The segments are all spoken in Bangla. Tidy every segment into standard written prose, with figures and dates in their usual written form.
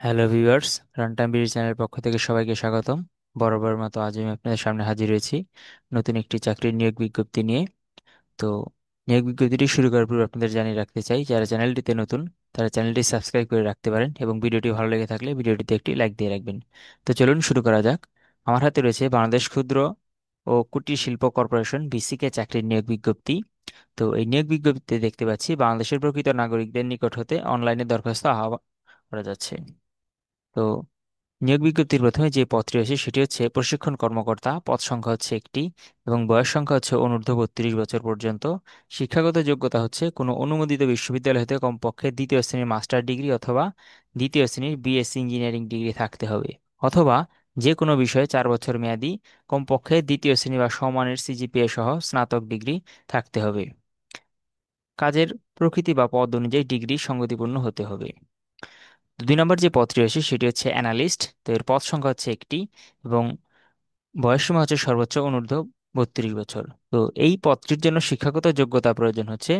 হ্যালো ভিউয়ার্স, রানটাইম বিডি চ্যানেলের পক্ষ থেকে সবাইকে স্বাগতম। বরাবর মতো আজ আমি আপনাদের সামনে হাজির হয়েছি নতুন একটি চাকরির নিয়োগ বিজ্ঞপ্তি নিয়ে। তো নিয়োগ বিজ্ঞপ্তিটি শুরু করার পূর্বে আপনাদের জানিয়ে রাখতে চাই, যারা চ্যানেলটিতে নতুন তারা চ্যানেলটি সাবস্ক্রাইব করে রাখতে পারেন এবং ভিডিওটি ভালো লেগে থাকলে ভিডিওটিতে একটি লাইক দিয়ে রাখবেন। তো চলুন শুরু করা যাক। আমার হাতে রয়েছে বাংলাদেশ ক্ষুদ্র ও কুটির শিল্প কর্পোরেশন বিসিকে চাকরির নিয়োগ বিজ্ঞপ্তি। তো এই নিয়োগ বিজ্ঞপ্তিতে দেখতে পাচ্ছি বাংলাদেশের প্রকৃত নাগরিকদের নিকট হতে অনলাইনে দরখাস্ত আহ্বান করা যাচ্ছে। তো নিয়োগ বিজ্ঞপ্তির প্রথমে যে পদটি রয়েছে সেটি হচ্ছে প্রশিক্ষণ কর্মকর্তা, পদ সংখ্যা হচ্ছে একটি এবং বয়স সংখ্যা হচ্ছে অনূর্ধ্ব 32 বছর পর্যন্ত। শিক্ষাগত যোগ্যতা হচ্ছে কোনো অনুমোদিত বিশ্ববিদ্যালয় হতে কমপক্ষে দ্বিতীয় শ্রেণীর মাস্টার ডিগ্রি অথবা দ্বিতীয় শ্রেণীর বিএসসি ইঞ্জিনিয়ারিং ডিগ্রি থাকতে হবে, অথবা যে কোনো বিষয়ে 4 বছর মেয়াদি কমপক্ষে দ্বিতীয় শ্রেণী বা সমানের সিজিপিএ সহ স্নাতক ডিগ্রি থাকতে হবে। কাজের প্রকৃতি বা পদ অনুযায়ী ডিগ্রি সঙ্গতিপূর্ণ হতে হবে। 2 নম্বর যে পদটি রয়েছে সেটি হচ্ছে অ্যানালিস্ট। তো এর পদ সংখ্যা হচ্ছে একটি এবং বয়সসীমা হচ্ছে সর্বোচ্চ অনূর্ধ্ব 32 বছর। তো এই পদটির জন্য শিক্ষাগত যোগ্যতা প্রয়োজন হচ্ছে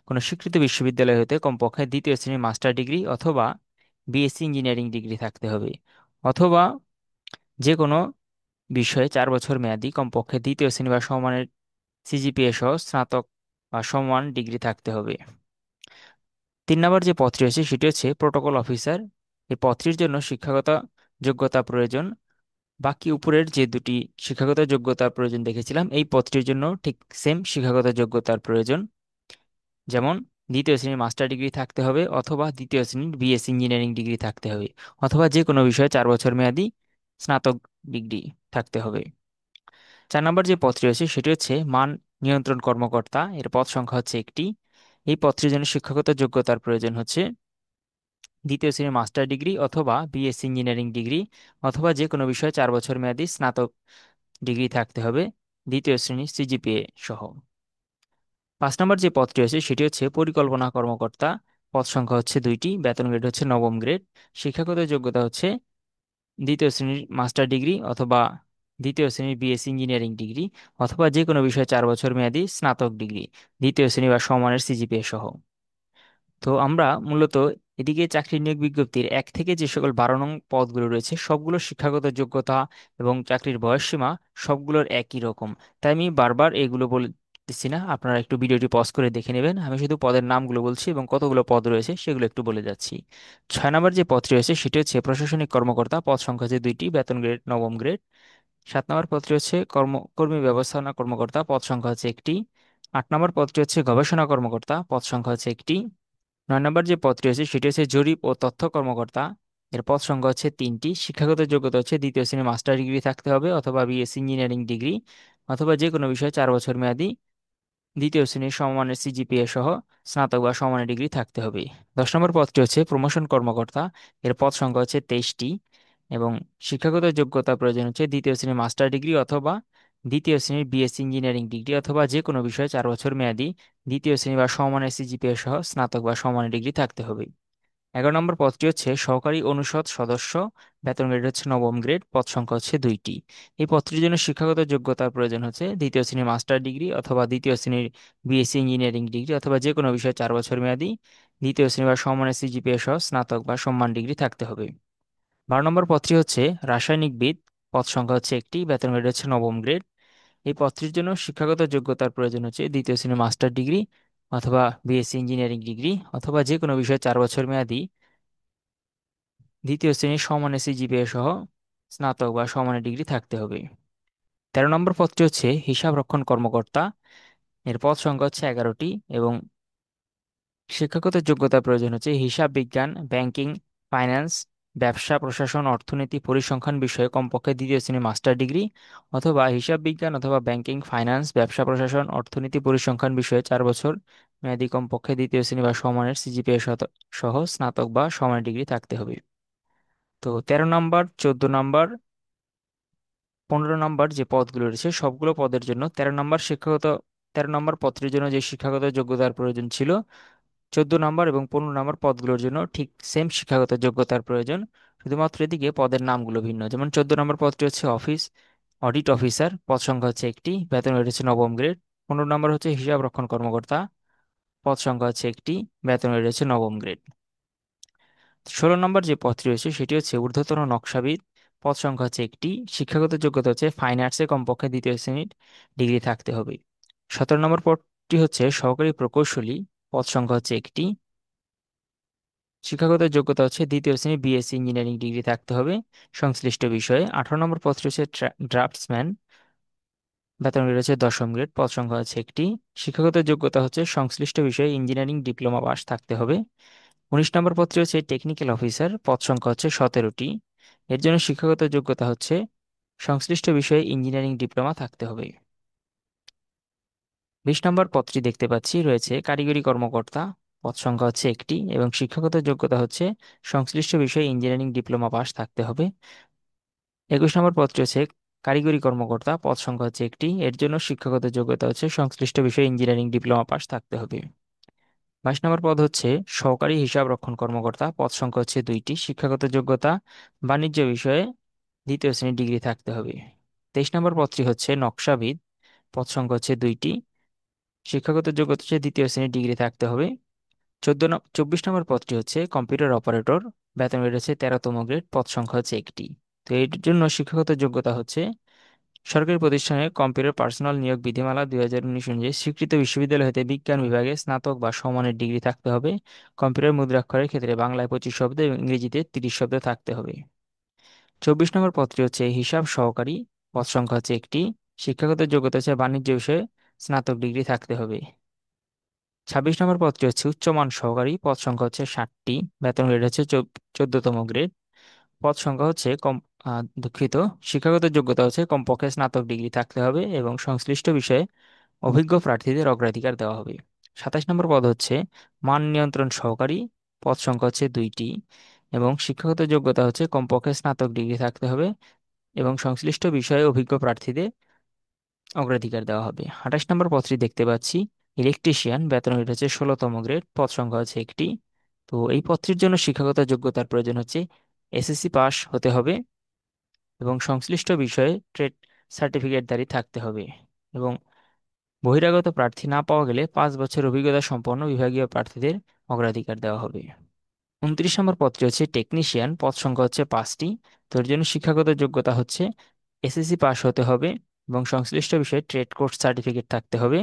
কোনো স্বীকৃত বিশ্ববিদ্যালয় হতে কমপক্ষে দ্বিতীয় শ্রেণীর মাস্টার ডিগ্রি অথবা বিএসসি ইঞ্জিনিয়ারিং ডিগ্রি থাকতে হবে, অথবা যে কোনো বিষয়ে 4 বছর মেয়াদি কমপক্ষে দ্বিতীয় শ্রেণী বা সমমানের সিজিপিএ সহ স্নাতক বা সমান ডিগ্রি থাকতে হবে। 3 নম্বর যে পদটি রয়েছে সেটি হচ্ছে প্রোটোকল অফিসার। এই পদটির জন্য শিক্ষাগত যোগ্যতা প্রয়োজন। বাকি উপরের যে দুটি শিক্ষাগত যোগ্যতার প্রয়োজন দেখেছিলাম, এই পদটির জন্য ঠিক সেম শিক্ষাগত যোগ্যতার প্রয়োজন। যেমন দ্বিতীয় শ্রেণীর মাস্টার ডিগ্রি থাকতে হবে, অথবা দ্বিতীয় শ্রেণীর বিএসসি ইঞ্জিনিয়ারিং ডিগ্রি থাকতে হবে, অথবা যে কোনো বিষয়ে 4 বছর মেয়াদি স্নাতক ডিগ্রি থাকতে হবে। 4 নম্বর যে পদটি রয়েছে সেটি হচ্ছে মান নিয়ন্ত্রণ কর্মকর্তা। এর পদ সংখ্যা হচ্ছে একটি। এই পদটির জন্য শিক্ষাগত যোগ্যতার প্রয়োজন হচ্ছে দ্বিতীয় শ্রেণীর মাস্টার ডিগ্রি অথবা বিএসসি ইঞ্জিনিয়ারিং ডিগ্রি, অথবা যে কোনো বিষয়ে 4 বছর মেয়াদি স্নাতক ডিগ্রি থাকতে হবে দ্বিতীয় শ্রেণীর সিজিপিএ সহ। 5 নম্বর যে পদটি আছে সেটি হচ্ছে পরিকল্পনা কর্মকর্তা। পদ সংখ্যা হচ্ছে দুইটি, বেতন গ্রেড হচ্ছে নবম গ্রেড। শিক্ষাগত যোগ্যতা হচ্ছে দ্বিতীয় শ্রেণীর মাস্টার ডিগ্রি অথবা দ্বিতীয় শ্রেণীর বিএসসি ইঞ্জিনিয়ারিং ডিগ্রি, অথবা যে কোনো বিষয়ে 4 বছর মেয়াদি স্নাতক ডিগ্রি দ্বিতীয় শ্রেণী বা সমানের সিজিপিএ সহ। তো আমরা মূলত এদিকে চাকরি নিয়োগ বিজ্ঞপ্তির 1 থেকে যে সকল 12 নং পদগুলো রয়েছে সবগুলো শিক্ষাগত যোগ্যতা এবং চাকরির বয়সসীমা সবগুলোর একই রকম। তাই আমি বারবার এগুলো বলতেছি না, আপনারা একটু ভিডিওটি পজ করে দেখে নেবেন। আমি শুধু পদের নামগুলো বলছি এবং কতগুলো পদ রয়েছে সেগুলো একটু বলে যাচ্ছি। 6 নম্বর যে পদটি রয়েছে সেটি হচ্ছে প্রশাসনিক কর্মকর্তা। পদ সংখ্যা হচ্ছে দুইটি, বেতন গ্রেড নবম গ্রেড। 7 নম্বর পদটি হচ্ছে কর্মী ব্যবস্থাপনা কর্মকর্তা। পদ সংখ্যা হচ্ছে একটি। 8 নম্বর পদটি হচ্ছে গবেষণা কর্মকর্তা। পদ সংখ্যা হচ্ছে একটি। 9 নম্বর যে পদটি আছে সেটি হচ্ছে জরিপ ও তথ্য কর্মকর্তা। এর পদ সংখ্যা হচ্ছে তিনটি। শিক্ষাগত যোগ্যতা হচ্ছে দ্বিতীয় শ্রেণীর মাস্টার ডিগ্রি থাকতে হবে, অথবা বিএসসি ইঞ্জিনিয়ারিং ডিগ্রি, অথবা যে কোনো বিষয়ে 4 বছর মেয়াদি দ্বিতীয় শ্রেণীর সমমানের সিজিপিএ সহ স্নাতক বা সমমানের ডিগ্রি থাকতে হবে। 10 নম্বর পদটি হচ্ছে প্রমোশন কর্মকর্তা। এর পদ সংখ্যা হচ্ছে 23টি এবং শিক্ষাগত যোগ্যতা প্রয়োজন হচ্ছে দ্বিতীয় শ্রেণীর মাস্টার ডিগ্রি অথবা দ্বিতীয় শ্রেণীর বিএসসি ইঞ্জিনিয়ারিং ডিগ্রি, অথবা যে কোনো বিষয়ে 4 বছর মেয়াদি দ্বিতীয় শ্রেণী বা সমমানের সিজিপিএ সহ স্নাতক বা সমমানের ডিগ্রি থাকতে হবে। 11 নম্বর পদটি হচ্ছে সহকারী অনুষদ সদস্য। বেতন গ্রেড হচ্ছে নবম গ্রেড। পদ সংখ্যা হচ্ছে দুইটি। এই পদটির জন্য শিক্ষাগত যোগ্যতার প্রয়োজন হচ্ছে দ্বিতীয় শ্রেণীর মাস্টার ডিগ্রি অথবা দ্বিতীয় শ্রেণীর বিএসসি ইঞ্জিনিয়ারিং ডিগ্রি, অথবা যে কোনো বিষয়ে 4 বছর মেয়াদি দ্বিতীয় শ্রেণী বা সমমানের সিজিপিএ সহ স্নাতক বা সম্মান ডিগ্রি থাকতে হবে। 12 নম্বর পদটি হচ্ছে রাসায়নিকবিদ। পদ সংখ্যা হচ্ছে একটি, বেতন গ্রেড হচ্ছে নবম গ্রেড। এই পদটির জন্য শিক্ষাগত যোগ্যতার প্রয়োজন হচ্ছে দ্বিতীয় শ্রেণীর মাস্টার ডিগ্রি অথবা বিএসসি ইঞ্জিনিয়ারিং ডিগ্রি, অথবা যে কোনো বিষয়ে 4 বছর মেয়াদি দ্বিতীয় শ্রেণীর সমানের সিজিপিএ সহ স্নাতক বা সমানের ডিগ্রি থাকতে হবে। 13 নম্বর পদটি হচ্ছে হিসাব রক্ষণ কর্মকর্তা। এর পদ সংখ্যা হচ্ছে 11টি এবং শিক্ষাগত যোগ্যতার প্রয়োজন হচ্ছে হিসাব বিজ্ঞান, ব্যাংকিং, ফাইন্যান্স, ব্যবসা প্রশাসন, অর্থনীতি, পরিসংখ্যান বিষয়ে কমপক্ষে দ্বিতীয় শ্রেণীর মাস্টার ডিগ্রি, অথবা হিসাব বিজ্ঞান অথবা ব্যাংকিং, ফাইন্যান্স, ব্যবসা প্রশাসন, অর্থনীতি, পরিসংখ্যান বিষয়ে 4 বছর মেয়াদি কমপক্ষে দ্বিতীয় শ্রেণী বা সমানের সিজিপিএ সহ স্নাতক বা সমানের ডিগ্রি থাকতে হবে। তো 13 নম্বর, 14 নম্বর, 15 নম্বর যে পদগুলো রয়েছে সবগুলো পদের জন্য 13 নম্বর পত্রের জন্য যে শিক্ষাগত যোগ্যতার প্রয়োজন ছিল, 14 নম্বর এবং 15 নম্বর পদগুলোর জন্য ঠিক সেম শিক্ষাগত যোগ্যতার প্রয়োজন। শুধুমাত্র এদিকে পদের নামগুলো ভিন্ন। যেমন 14 নম্বর পদটি হচ্ছে অডিট অফিসার। পদ সংখ্যা হচ্ছে একটি, বেতন rate হচ্ছে নবম গ্রেড। 15 নম্বর হচ্ছে হিসাব রক্ষণ কর্মকর্তা। পদ সংখ্যা হচ্ছে একটি, বেতন rate হচ্ছে নবম গ্রেড। 16 নম্বর যে পদটি রয়েছে সেটি হচ্ছে ঊর্ধ্বতন নকশাবিদ। পদ সংখ্যা হচ্ছে একটি। শিক্ষাগত যোগ্যতা হচ্ছে ফাইন আর্টসে কমপক্ষে দ্বিতীয় শ্রেণীর ডিগ্রি থাকতে হবে। 17 নম্বর পদটি হচ্ছে সহকারী প্রকৌশলী। পদ সংখ্যা হচ্ছে একটি। শিক্ষাগত যোগ্যতা হচ্ছে দ্বিতীয় শ্রেণী বিএসসি ইঞ্জিনিয়ারিং ডিগ্রি থাকতে হবে সংশ্লিষ্ট বিষয়ে। 18 নম্বর পদটি হচ্ছে ড্রাফটসম্যান। বেতন গ্রেড হচ্ছে 10ম গ্রেড। পদ সংখ্যা হচ্ছে একটি। শিক্ষাগত যোগ্যতা হচ্ছে সংশ্লিষ্ট বিষয়ে ইঞ্জিনিয়ারিং ডিপ্লোমা পাস থাকতে হবে। 19 নম্বর পদটি হচ্ছে টেকনিক্যাল অফিসার। পদ সংখ্যা হচ্ছে 17টি। এর জন্য শিক্ষাগত যোগ্যতা হচ্ছে সংশ্লিষ্ট বিষয়ে ইঞ্জিনিয়ারিং ডিপ্লোমা থাকতে হবে। 20 নম্বর পদটি দেখতে পাচ্ছি রয়েছে কারিগরি কর্মকর্তা। পদ সংখ্যা হচ্ছে একটি এবং শিক্ষাগত যোগ্যতা হচ্ছে সংশ্লিষ্ট বিষয়ে ইঞ্জিনিয়ারিং ডিপ্লোমা পাস থাকতে হবে। 21 নম্বর পদটি হচ্ছে কারিগরি কর্মকর্তা। পদ সংখ্যা হচ্ছে একটি। এর জন্য শিক্ষাগত যোগ্যতা হচ্ছে সংশ্লিষ্ট বিষয়ে ইঞ্জিনিয়ারিং ডিপ্লোমা পাস থাকতে হবে। 22 নম্বর পদ হচ্ছে সহকারী হিসাব রক্ষণ কর্মকর্তা। পদ সংখ্যা হচ্ছে দুইটি। শিক্ষাগত যোগ্যতা বাণিজ্য বিষয়ে দ্বিতীয় শ্রেণীর ডিগ্রি থাকতে হবে। 23 নম্বর পদটি হচ্ছে নকশাবিদ। পদ সংখ্যা হচ্ছে দুইটি। শিক্ষাগত যোগ্যতা হচ্ছে দ্বিতীয় শ্রেণীর ডিগ্রি থাকতে হবে। 24 নম্বর পদটি হচ্ছে কম্পিউটার অপারেটর। বেতন গ্রেড হচ্ছে 13তম গ্রেড। পদ সংখ্যা হচ্ছে একটি। তো এর জন্য শিক্ষাগত যোগ্যতা হচ্ছে সরকারি প্রতিষ্ঠানে কম্পিউটার পার্সোনাল নিয়োগ বিধিমালা 2019 অনুযায়ী স্বীকৃত বিশ্ববিদ্যালয় হতে বিজ্ঞান বিভাগে স্নাতক বা সমমানের ডিগ্রি থাকতে হবে। কম্পিউটার মুদ্রাক্ষরের ক্ষেত্রে বাংলায় 25 শব্দ এবং ইংরেজিতে 30 শব্দ থাকতে হবে। 24 নম্বর পদটি হচ্ছে হিসাব সহকারী। পদ সংখ্যা হচ্ছে একটি। শিক্ষাগত যোগ্যতা হচ্ছে বাণিজ্য বিষয়ে স্নাতক ডিগ্রি থাকতে হবে। 26 নম্বর পদটি হচ্ছে উচ্চমান সহকারী। পদ সংখ্যা হচ্ছে 60টি। বেতন গ্রেড হচ্ছে 14তম গ্রেড। পদ সংখ্যা হচ্ছে দুঃখিত, শিক্ষাগত যোগ্যতা হচ্ছে কমপক্ষে স্নাতক ডিগ্রি থাকতে হবে এবং সংশ্লিষ্ট বিষয়ে অভিজ্ঞ প্রার্থীদের অগ্রাধিকার দেওয়া হবে। 27 নম্বর পদ হচ্ছে মান নিয়ন্ত্রণ সহকারী। পদ সংখ্যা হচ্ছে দুইটি এবং শিক্ষাগত যোগ্যতা হচ্ছে কমপক্ষে স্নাতক ডিগ্রি থাকতে হবে এবং সংশ্লিষ্ট বিষয়ে অভিজ্ঞ প্রার্থীদের অগ্রাধিকার দেওয়া হবে। 28 নম্বর পদটি দেখতে পাচ্ছি ইলেকট্রিশিয়ান। বেতন গ্রেড হচ্ছে 16তম গ্রেড। পদ সংখ্যা হচ্ছে একটি। তো এই পদটির জন্য শিক্ষাগত যোগ্যতার প্রয়োজন হচ্ছে এসএসসি পাস হতে হবে এবং সংশ্লিষ্ট বিষয়ে ট্রেড সার্টিফিকেটধারী থাকতে হবে এবং বহিরাগত প্রার্থী না পাওয়া গেলে 5 বছর অভিজ্ঞতা সম্পন্ন বিভাগীয় প্রার্থীদের অগ্রাধিকার দেওয়া হবে। 29 নম্বর পদটি হচ্ছে টেকনিশিয়ান। পদ সংখ্যা হচ্ছে 5টি। তো এর জন্য শিক্ষাগত যোগ্যতা হচ্ছে এসএসসি পাস হতে হবে এবং সংশ্লিষ্ট বিষয়ে ট্রেড কোর্স সার্টিফিকেট থাকতে হবে।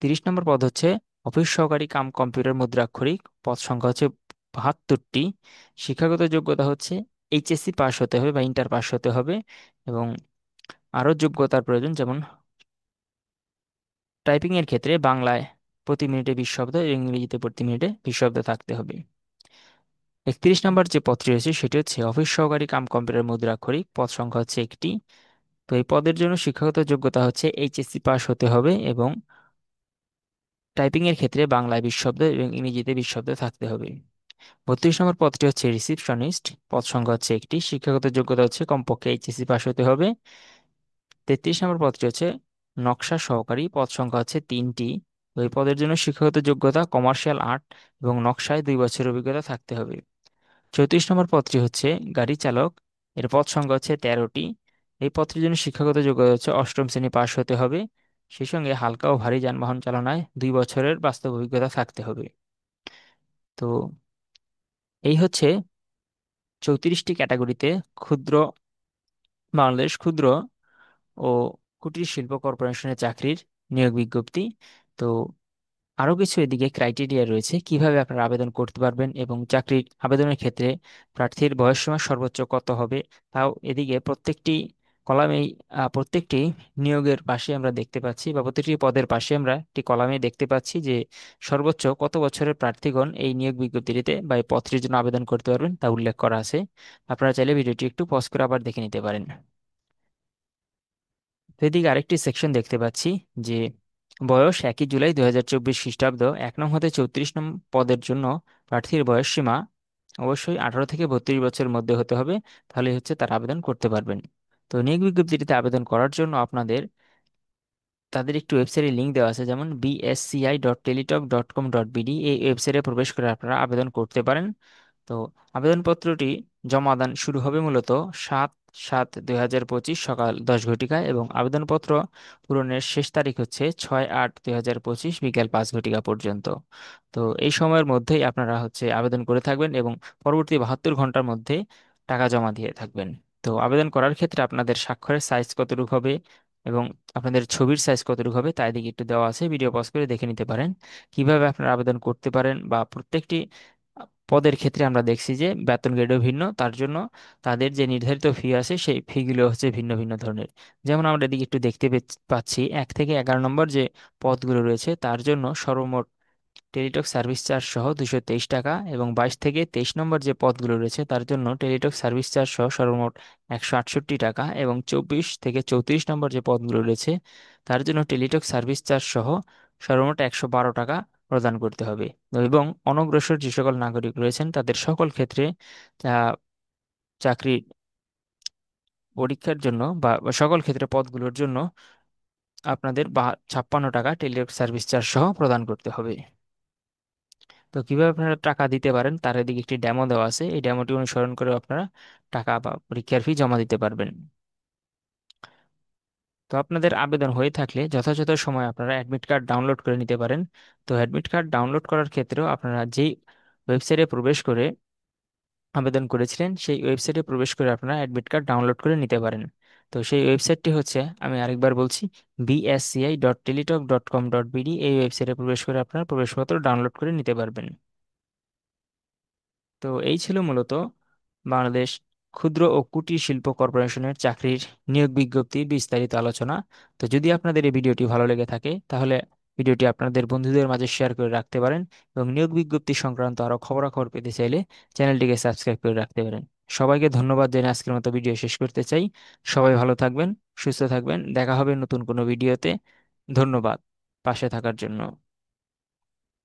30 নম্বর পদ হচ্ছে অফিস সহকারী কাম কম্পিউটার মুদ্রাক্ষরিক। পদ সংখ্যা হচ্ছে 72টি। শিক্ষাগত যোগ্যতা হচ্ছে এইচএসসি পাস হতে হবে বা ইন্টার পাস হতে হবে এবং আরও যোগ্যতার প্রয়োজন, যেমন টাইপিং এর ক্ষেত্রে বাংলায় প্রতি মিনিটে 20 শব্দ এবং ইংরেজিতে প্রতি মিনিটে 20 শব্দ থাকতে হবে। 31 নম্বর যে পদটি রয়েছে সেটি হচ্ছে অফিস সহকারী কাম কম্পিউটার মুদ্রাক্ষরিক। পদ সংখ্যা হচ্ছে একটি। তো এই পদের জন্য শিক্ষাগত যোগ্যতা হচ্ছে এইচএসসি পাস হতে হবে এবং টাইপিং এর ক্ষেত্রে বাংলায় 20 শব্দ এবং ইংরেজিতে 20 শব্দ থাকতে হবে। 32 নম্বর পদটি হচ্ছে রিসিপশনিস্ট। পদ সংখ্যা হচ্ছে একটি। শিক্ষাগত যোগ্যতা হচ্ছে কমপক্ষে এইচএসসি পাস হতে হবে। 33 নম্বর পদটি হচ্ছে নকশা সহকারী। পদ সংখ্যা হচ্ছে তিনটি। ওই পদের জন্য শিক্ষাগত যোগ্যতা কমার্শিয়াল আর্ট এবং নকশায় 2 বছরের অভিজ্ঞতা থাকতে হবে। 34 নম্বর পদটি হচ্ছে গাড়ি চালক। এর পদ সংখ্যা হচ্ছে 13টি। এই পদটির জন্য শিক্ষাগত যোগ্যতা হচ্ছে অষ্টম শ্রেণী পাশ হতে হবে। সেই সঙ্গে হালকা ও ভারী যানবাহন চালনায় 2 বছরের বাস্তব অভিজ্ঞতা থাকতে হবে। তো এই হচ্ছে 34টি ক্যাটাগরিতে ক্ষুদ্র বাংলাদেশ ক্ষুদ্র ও কুটির শিল্প কর্পোরেশনের চাকরির নিয়োগ বিজ্ঞপ্তি। তো আরো কিছু এদিকে ক্রাইটেরিয়া রয়েছে কিভাবে আপনারা আবেদন করতে পারবেন এবং চাকরির আবেদনের ক্ষেত্রে প্রার্থীর বয়সসীমা সর্বোচ্চ কত হবে, তাও এদিকে প্রত্যেকটি কলামেই প্রত্যেকটি নিয়োগের পাশে আমরা দেখতে পাচ্ছি বা প্রত্যেকটি পদের পাশে আমরা একটি কলামে দেখতে পাচ্ছি যে সর্বোচ্চ কত বছরের প্রার্থীগণ এই নিয়োগ বিজ্ঞপ্তিটিতে বা এই পদটির জন্য আবেদন করতে পারবেন তা উল্লেখ করা আছে। আপনারা চাইলে ভিডিওটি একটু পজ করে আবার দেখে নিতে পারেন। তো এদিকে আরেকটি সেকশন দেখতে পাচ্ছি যে বয়স 1 জুলাই 2024 খ্রিস্টাব্দ 1 নং হতে 34 নং পদের জন্য প্রার্থীর বয়স সীমা অবশ্যই 18 থেকে 32 বছরের মধ্যে হতে হবে, তাহলে হচ্ছে তারা আবেদন করতে পারবেন। তো নিয়োগ বিজ্ঞপ্তিটিতে আবেদন করার জন্য আপনাদের তাদের একটি ওয়েবসাইটের লিঙ্ক দেওয়া আছে, যেমন bsci.teletalk.com.bd। এই ওয়েবসাইটে প্রবেশ করে আপনারা আবেদন করতে পারেন। তো আবেদনপত্রটি জমা দান শুরু হবে মূলত 7/7/2025 সকাল 10 ঘটিকায়, এবং আবেদনপত্র পূরণের শেষ তারিখ হচ্ছে 6/8/2025 বিকেল 5 ঘটিকা পর্যন্ত। তো এই সময়ের মধ্যেই আপনারা হচ্ছে আবেদন করে থাকবেন এবং পরবর্তী 72 ঘন্টার মধ্যে টাকা জমা দিয়ে থাকবেন। তো আবেদন করার ক্ষেত্রে আপনাদের স্বাক্ষরের সাইজ কতটুকু হবে এবং আপনাদের ছবির সাইজ কতটুকু হবে তা এদিকে একটু দেওয়া আছে, ভিডিও পজ করে দেখে নিতে পারেন। কিভাবে আপনারা আবেদন করতে পারেন বা প্রত্যেকটি পদের ক্ষেত্রে আমরা দেখছি যে বেতন গ্রেডও ভিন্ন, তার জন্য তাদের যে নির্ধারিত ফি আছে সেই ফিগুলো হচ্ছে ভিন্ন ভিন্ন ধরনের। যেমন আমরা এদিকে একটু দেখতে পাচ্ছি 1 থেকে 11 নম্বর যে পদগুলো রয়েছে তার জন্য সর্বমোট টেলিটক সার্ভিস চার্জ সহ 223 টাকা, এবং 22 থেকে 23 নম্বর যে পদগুলো রয়েছে তার জন্য টেলিটক সার্ভিস চার্জ সহ সর্বমোট 168 টাকা, এবং 24 থেকে 34 নম্বর যে পদগুলো রয়েছে তার জন্য টেলিটক সার্ভিস চার্জ সহ সর্বমোট 112 টাকা প্রদান করতে হবে। এবং অনগ্রসর যে সকল নাগরিক রয়েছেন তাদের সকল ক্ষেত্রে আহ, চাকরি পরীক্ষার জন্য বা সকল ক্ষেত্রে পদগুলোর জন্য আপনাদের 56 টাকা টেলিটক সার্ভিস চার্জ সহ প্রদান করতে হবে। তো কিভাবে আপনারা টাকা দিতে পারেন তার এদিকে একটি ডেমো দেওয়া আছে, এই ডেমোটি অনুসরণ করে আপনারা টাকা বা পরীক্ষার ফি জমা দিতে পারবেন। তো আপনাদের আবেদন হয়ে থাকলে যথাযথ সময় আপনারা অ্যাডমিট কার্ড ডাউনলোড করে নিতে পারেন। তো অ্যাডমিট কার্ড ডাউনলোড করার ক্ষেত্রেও আপনারা যেই ওয়েবসাইটে প্রবেশ করে আবেদন করেছিলেন সেই ওয়েবসাইটে প্রবেশ করে আপনারা অ্যাডমিট কার্ড ডাউনলোড করে নিতে পারেন। তো সেই ওয়েবসাইটটি হচ্ছে, আমি আরেকবার বলছি, bsci.teletalk.com.bd। এই ওয়েবসাইটে প্রবেশ করে আপনারা প্রবেশপত্র ডাউনলোড করে নিতে পারবেন। তো এই ছিল মূলত বাংলাদেশ ক্ষুদ্র ও কুটির শিল্প কর্পোরেশনের চাকরির নিয়োগ বিজ্ঞপ্তির বিস্তারিত আলোচনা। তো যদি আপনাদের এই ভিডিওটি ভালো লেগে থাকে তাহলে ভিডিওটি আপনাদের বন্ধুদের মাঝে শেয়ার করে রাখতে পারেন, এবং নিয়োগ বিজ্ঞপ্তি সংক্রান্ত আরো খবরাখবর পেতে চাইলে চ্যানেলটিকে সাবস্ক্রাইব করে রাখতে পারেন। সবাইকে ধন্যবাদ জানিয়ে আজকের মতো ভিডিও শেষ করতে চাই। সবাই ভালো থাকবেন, সুস্থ থাকবেন, দেখা হবে নতুন কোনো ভিডিওতে। ধন্যবাদ পাশে থাকার জন্য।